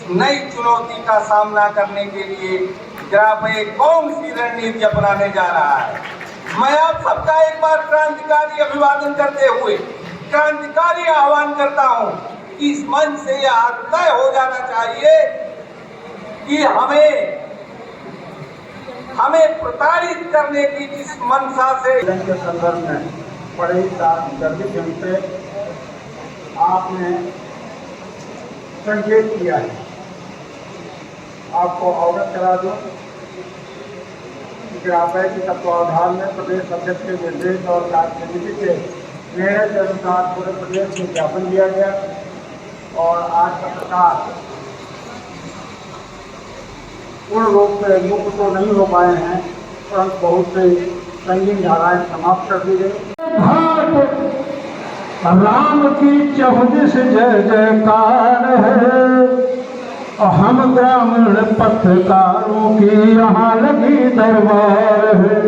नई चुनौती का सामना करने के लिए ग्राफे कौन सी रणनीति अपनाने जा रहा है। मैं आप सबका एक बार क्रांतिकारी अभिवादन करते हुए क्रांतिकारी आह्वान करता हूं कि इस मंच से यह तय हो जाना चाहिए कि हमें प्रताड़ित करने की जिस मंशा से के संदर्भ में बड़े ही गर्भित से आपने संकेत किया है। आपको अवगत करा दूं कि ग्राफे के तत्वावधान में प्रदेश अध्यक्ष के निर्देश और कार्य समिति के निर्णय के अनुसार पूरे प्रदेश में ज्ञापन दिया गया और आज का प्रकार पूर्ण रूप से मुक्त तो नहीं हो पाए हैं, परंतु बहुत से संगीन धाराएं समाप्त कर दी गई। राम की 14 जय जयकार है, हम ग्रामीण पत्रकारों की यहाँ लगी दरबार है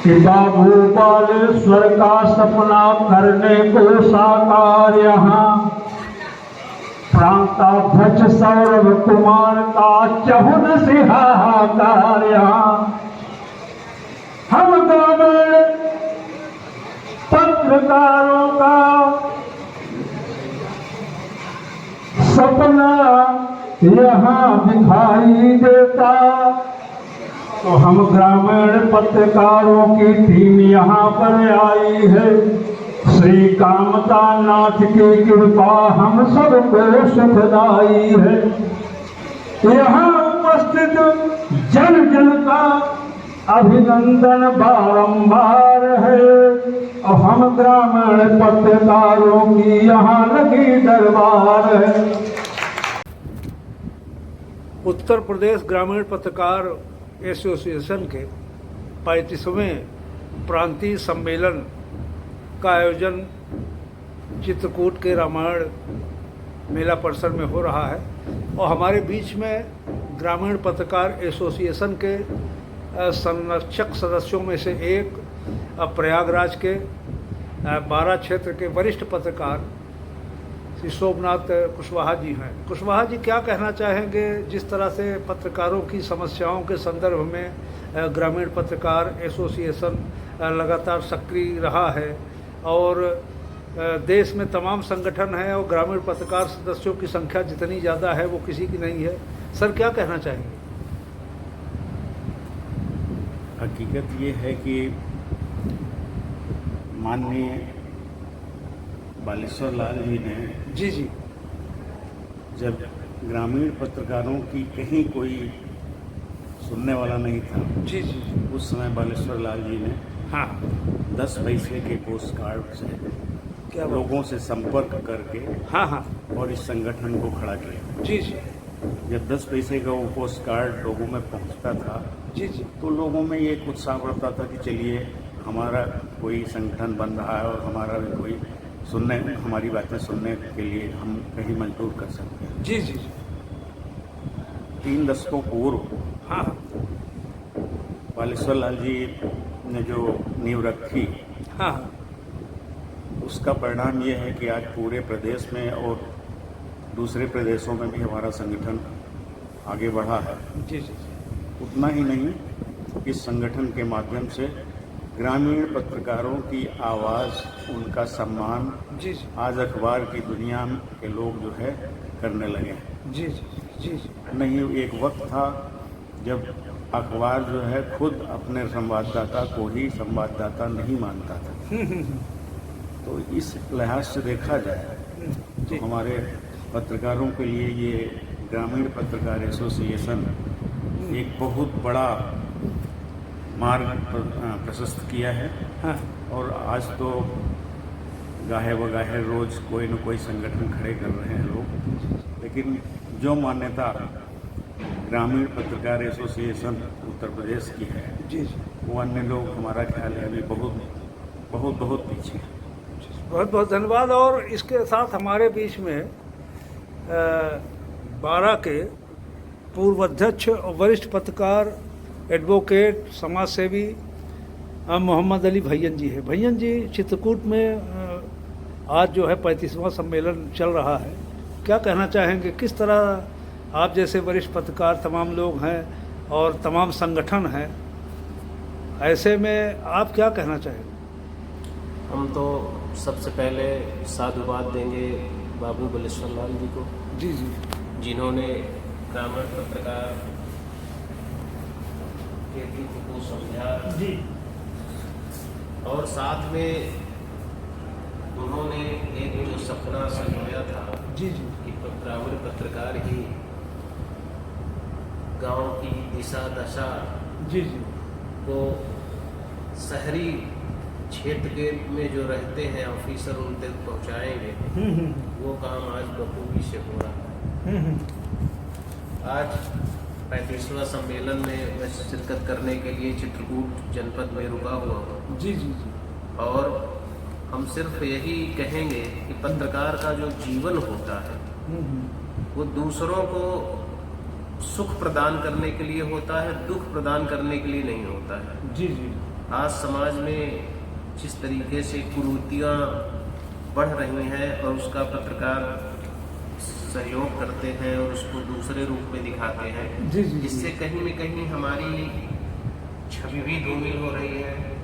कि बाबू बालेश्वर का सपना करने को साकार यहाँ प्रांताध्यक्ष सौरभ कुमार का 14 से हाहाकार यहाँ हम ग्रामीण पत्रकारों का सपना यहाँ दिखाई देता। तो हम ग्रामीण पत्रकारों की टीम यहाँ पर आई है। श्री कामता नाथ की कृपा हम सबको सुखदाई है। यहाँ उपस्थित जन जन का अभिनंदन बारंबार है और हम ग्रामीण पत्रकारों की यहाँ लगी दरबार है। उत्तर प्रदेश ग्रामीण पत्रकार एसोसिएशन के 35वें प्रांतीय सम्मेलन का आयोजन चित्रकूट के रामायण मेला परिसर में हो रहा है और हमारे बीच में ग्रामीण पत्रकार एसोसिएशन के संरक्षक सदस्यों में से एक प्रयागराज के 12 क्षेत्र के वरिष्ठ पत्रकार श्री शोभनाथ कुशवाहा जी हैं। कुशवाहा जी क्या कहना चाहेंगे जिस तरह से पत्रकारों की समस्याओं के संदर्भ में ग्रामीण पत्रकार एसोसिएशन लगातार सक्रिय रहा है और देश में तमाम संगठन हैं और ग्रामीण पत्रकार सदस्यों की संख्या जितनी ज़्यादा है वो किसी की नहीं है। सर क्या कहना चाहेंगे? हकीकत ये है कि माननीय बालेश्वर लाल जी ने जी जब ग्रामीण पत्रकारों की कहीं कोई सुनने वाला नहीं था जी उस समय बालेश्वर लाल जी ने हाँ 10 पैसे के पोस्ट कार्ड से क्या लोगों से संपर्क करके हाँ और इस संगठन को खड़ा किया। जी जब 10 पैसे का वो पोस्ट कार्ड लोगों में पहुंचता था जी तो लोगों में ये एक उत्साह बढ़ता था कि चलिए हमारा कोई संगठन बन रहा है और हमारा भी कोई हमारी बातें सुनने के लिए हम कहीं मजबूर कर सकते हैं। जी 3 दशकों पूर्व हाँ बालेश्वर लाल जी ने जो नींव रखी हाँ उसका परिणाम ये है कि आज पूरे प्रदेश में और दूसरे प्रदेशों में भी हमारा संगठन आगे बढ़ा है। जी उतना ही नहीं, इस संगठन के माध्यम से ग्रामीण पत्रकारों की आवाज़, उनका सम्मान जी आज अखबार की दुनिया के लोग जो है करने लगे हैं। जी नहीं, एक वक्त था जब अखबार जो है खुद अपने संवाददाता को ही संवाददाता नहीं मानता था। तो इस लिहाज से देखा जाए तो हमारे पत्रकारों के लिए ये ग्रामीण पत्रकार एसोसिएशन एक बहुत बड़ा मार्ग प्रशस्त किया है। हाँ और आज तो गाहे बगाहे रोज कोई न कोई संगठन खड़े कर रहे हैं लोग, लेकिन जो मान्यता ग्रामीण पत्रकार एसोसिएशन उत्तर प्रदेश की है जी वो अन्य लोग, हमारा ख्याल है, अभी बहुत पीछे हैं। बहुत बहुत धन्यवाद। और इसके साथ हमारे बीच में 12 के पूर्व अध्यक्ष और वरिष्ठ पत्रकार एडवोकेट समाज सेवी मोहम्मद अली भैयन जी है। भैयन जी, चित्रकूट में आज जो है 35वां सम्मेलन चल रहा है, क्या कहना चाहेंगे, किस तरह आप जैसे वरिष्ठ पत्रकार तमाम लोग हैं और तमाम संगठन हैं, ऐसे में आप क्या कहना चाहेंगे? हम तो सबसे पहले साधुवाद देंगे बाबू बलेश्वर लाल जी को, जी जी जिन्होंने ग्रामीण पत्रकार के हित को समझा जी और साथ में उन्होंने एक जो सपना संजोया था जी जी कि ग्रामीण पत्रकार ही गांव की दिशा दशा जी जी को शहरी क्षेत्र के में जो रहते हैं ऑफिसर उन तक पहुँचाएँगे, वो काम आज बखूबी से हो रहा है। आज 35वां सम्मेलन में मैं शिरकत करने के लिए चित्रकूट जनपद में रुका हुआ हूँ जी जी जी और हम सिर्फ यही कहेंगे कि पत्रकार का जो जीवन होता है वो दूसरों को सुख प्रदान करने के लिए होता है, दुख प्रदान करने के लिए नहीं होता है। जी जी आज समाज में जिस तरीके से कुरीतियाँ बढ़ रही हैं और उसका पत्रकार सहयोग करते हैं और उसको दूसरे रूप में दिखाते हैं, जी जी इससे कहीं न कहीं हमारी छवि भी धूमिल हो रही है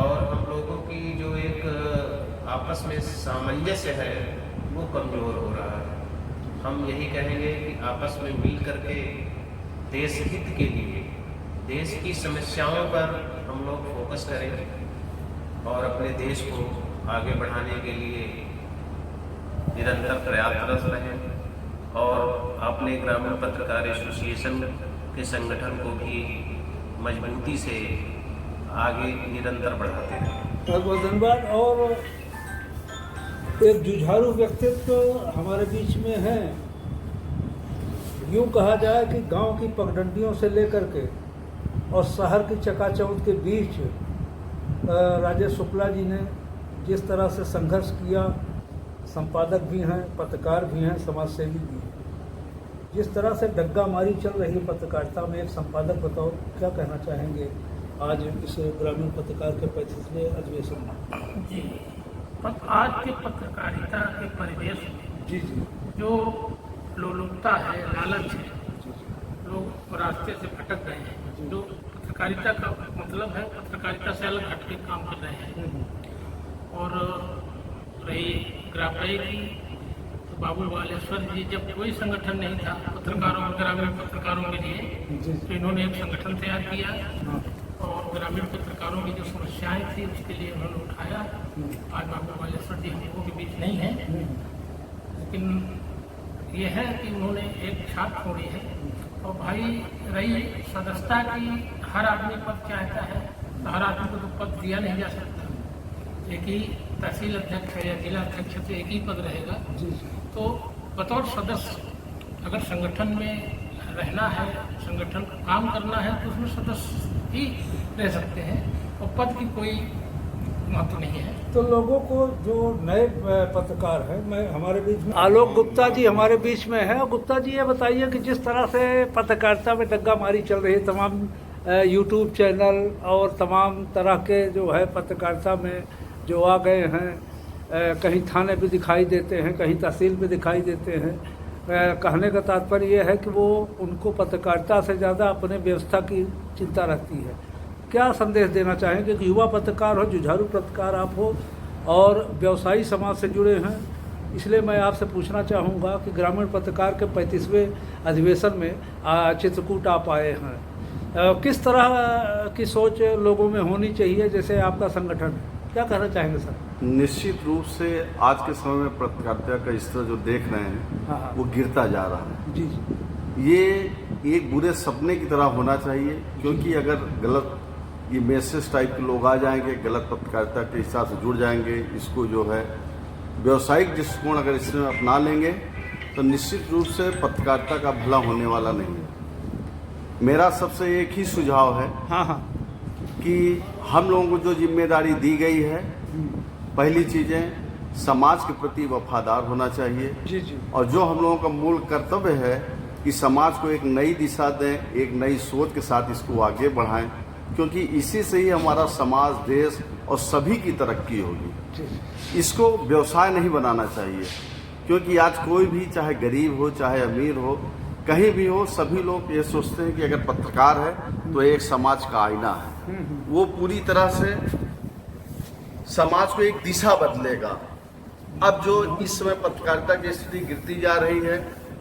और हम लोगों की जो एक आपस में सामंजस्य है वो कमज़ोर हो रहा है। हम यही कहेंगे कि आपस में मिल करके देश हित के लिए, देश की समस्याओं पर हम लोग फोकस करें और अपने देश को आगे बढ़ाने के लिए निरंतर प्रयासरत रहें और अपने ग्रामीण पत्रकार एसोसिएशन के संगठन को भी मजबूती से आगे निरंतर बढ़ाते हैं। बहुत बहुत धन्यवाद। और एक जुझारू व्यक्तित्व हमारे बीच में है, यूँ कहा जाए कि गांव की पगडंडियों से लेकर के और शहर की चकाचौंध के बीच राजेश शुक्ला जी ने जिस तरह से संघर्ष किया, संपादक भी हैं, पत्रकार भी हैं, समाजसेवी भी हैं, जिस तरह से डग्गामारी चल रही है पत्रकारिता में, एक संपादक बताओ क्या कहना चाहेंगे आज इस ग्रामीण पत्रकार के 35वें अधिवेशन में? जी, आज के पत्रकारिता के परिवेश में जी जी जो लोलुपता है, लालच है, लोग रास्ते से भटक गए हैं। जो पत्रकारिता का मतलब है, पत्रकारिता से अलग हटके काम कर रहे हैं। और रही ग्रामीण की, तो बाबू बालेश्वर जी, जब कोई संगठन नहीं था पत्रकारों, ग्रामीण पत्रकारों के लिए, तो इन्होंने एक संगठन तैयार किया और ग्रामीण पत्रकारों की जो समस्याएं थी उसके लिए उन्होंने उठाया। आज बाबू बालेश्वर जी हम लोगों के बीच नहीं हैं, लेकिन ये है कि उन्होंने एक छाप छोड़ी है। और भाई रही सदस्यता की, हर आदमी पद चाहता है, तो हर आदमी को तो पद दिया नहीं जा सकता। एक ही तहसील अध्यक्ष है या जिला अध्यक्ष है तो एक ही पद रहेगा। तो बतौर सदस्य अगर संगठन में रहना है, संगठन का काम करना है, तो उसमें सदस्य ही रह सकते हैं और पद की कोई महत्व नहीं है। तो लोगों को जो नए पत्रकार हैं, मैं हमारे बीच में आलोक गुप्ता जी हमारे बीच में है। गुप्ता जी ये बताइए कि जिस तरह से पत्रकारिता में डग्गामारी चल रही है, तमाम यूट्यूब चैनल और तमाम तरह के जो है पत्रकारिता में जो आ गए हैं, कहीं थाने भी दिखाई देते हैं, कहीं तहसील भी दिखाई देते हैं। कहने का तात्पर्य ये है कि वो उनको पत्रकारिता से ज़्यादा अपने व्यवस्था की चिंता रहती है। क्या संदेश देना चाहेंगे कि युवा पत्रकार हो, जुझारू पत्रकार आप हो और व्यवसायी समाज से जुड़े हैं, इसलिए मैं आपसे पूछना चाहूँगा कि ग्रामीण पत्रकार के 35वें अधिवेशन में चित्रकूट आप आए हैं, किस तरह की सोच लोगों में होनी चाहिए, जैसे आपका संगठन है, क्या कहना चाहेंगे सर? निश्चित रूप से आज के समय में पत्रकारिता का स्तर जो देख रहे हैं, हाँ। वो गिरता जा रहा है। जी जी ये एक बुरे सपने की तरह होना चाहिए, क्योंकि अगर गलत ये मैसेज टाइप के लोग आ जाएंगे, गलत पत्रकारिता के हिसाब से जुड़ जाएंगे, इसको जो है व्यावसायिक दृष्टिकोण अगर इसमें अपना लेंगे तो निश्चित रूप से पत्रकारिता का भला होने वाला नहीं है। मेरा सबसे एक ही सुझाव है हाँ कि हम लोगों को जो जिम्मेदारी दी गई है, पहली चीज़ें समाज के प्रति वफादार होना चाहिए। जी जी और जो हम लोगों का मूल कर्तव्य है कि समाज को एक नई दिशा दें, एक नई सोच के साथ इसको आगे बढ़ाएं, क्योंकि इसी से ही हमारा समाज, देश और सभी की तरक्की होगी। इसको व्यवसाय नहीं बनाना चाहिए। क्योंकि आज कोई भी, चाहे गरीब हो चाहे अमीर हो, कहीं भी हो, सभी लोग ये सोचते हैं कि अगर पत्रकार है तो एक समाज का आईना है, वो पूरी तरह से समाज को एक दिशा बदलेगा। अब जो इस समय पत्रकारिता की स्थिति गिरती जा रही है,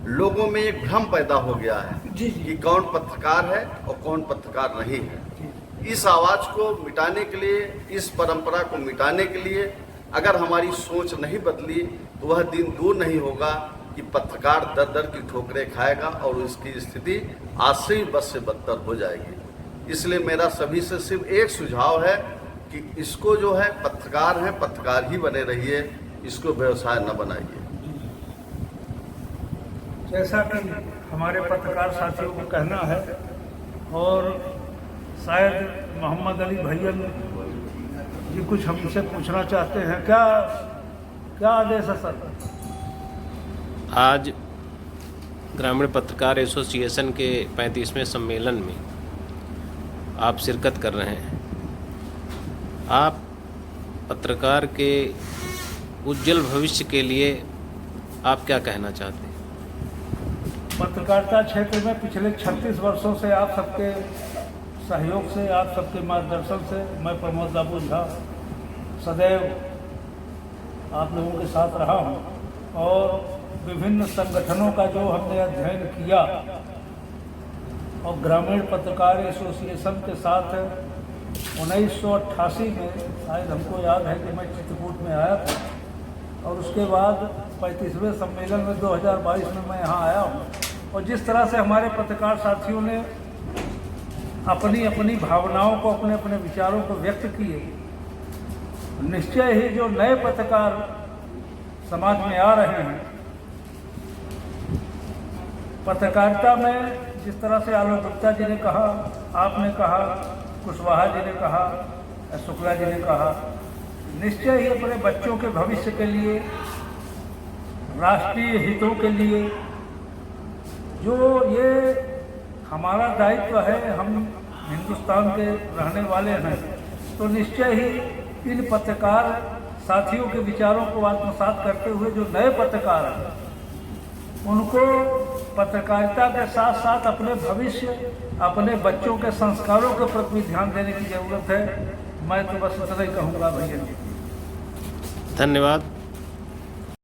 लोगों में एक भ्रम पैदा हो गया है कि कौन पत्रकार है और कौन पत्रकार नहीं है। इस आवाज को मिटाने के लिए, इस परंपरा को मिटाने के लिए अगर हमारी सोच नहीं बदली तो वह दिन दूर नहीं होगा कि पत्रकार दर दर की ठोकरें खाएगा और उसकी स्थिति आज से ही बद से बदतर हो जाएगी। इसलिए मेरा सभी से सिर्फ एक सुझाव है कि इसको जो है, पत्रकार है, पत्रकार ही बने रहिए, इसको व्यवसाय न बनाइए। जैसा कि हमारे पत्रकार साथियों को कहना है, और शायद मोहम्मद अली भैया जी कुछ हमसे पूछना चाहते हैं। क्या आदेश है सर? आज ग्रामीण पत्रकार एसोसिएशन के 35वें सम्मेलन में आप शिरकत कर रहे हैं। आप पत्रकार के उज्जवल भविष्य के लिए आप क्या कहना चाहते हैं? पत्रकारिता क्षेत्र में पिछले 36 वर्षों से आप सबके सहयोग से, आप सबके मार्गदर्शन से मैं प्रमोद बाबू झा सदैव आप लोगों के साथ रहा हूं, और विभिन्न संगठनों का जो हमने अध्ययन किया, और ग्रामीण पत्रकार एसोसिएशन के साथ 1988 में, शायद हमको याद है कि मैं चित्रकूट में आया था, और उसके बाद 35वें सम्मेलन में 2022 में मैं यहाँ आया हूँ। और जिस तरह से हमारे पत्रकार साथियों ने अपनी अपनी भावनाओं को, अपने अपने विचारों को व्यक्त किए, निश्चय ही जो नए पत्रकार समाज में आ रहे हैं, पत्रकारिता में जिस तरह से आलोक गुप्ता जी ने कहा, आपने कहा, कुशवाहा जी ने कहा, शुक्ला जी ने कहा, निश्चय ही अपने बच्चों के भविष्य के लिए, राष्ट्रीय हितों के लिए जो ये हमारा दायित्व है, हम हिंदुस्तान के रहने वाले हैं, तो निश्चय ही इन पत्रकार साथियों के विचारों को आत्मसात करते हुए जो नए पत्रकार हैं, उनको पत्रकारिता के साथ साथ अपने भविष्य, अपने बच्चों के संस्कारों के प्रति भी ध्यान देने की जरूरत है। मैं तो बस इतना ही कहूँगा भैया जी। धन्यवाद।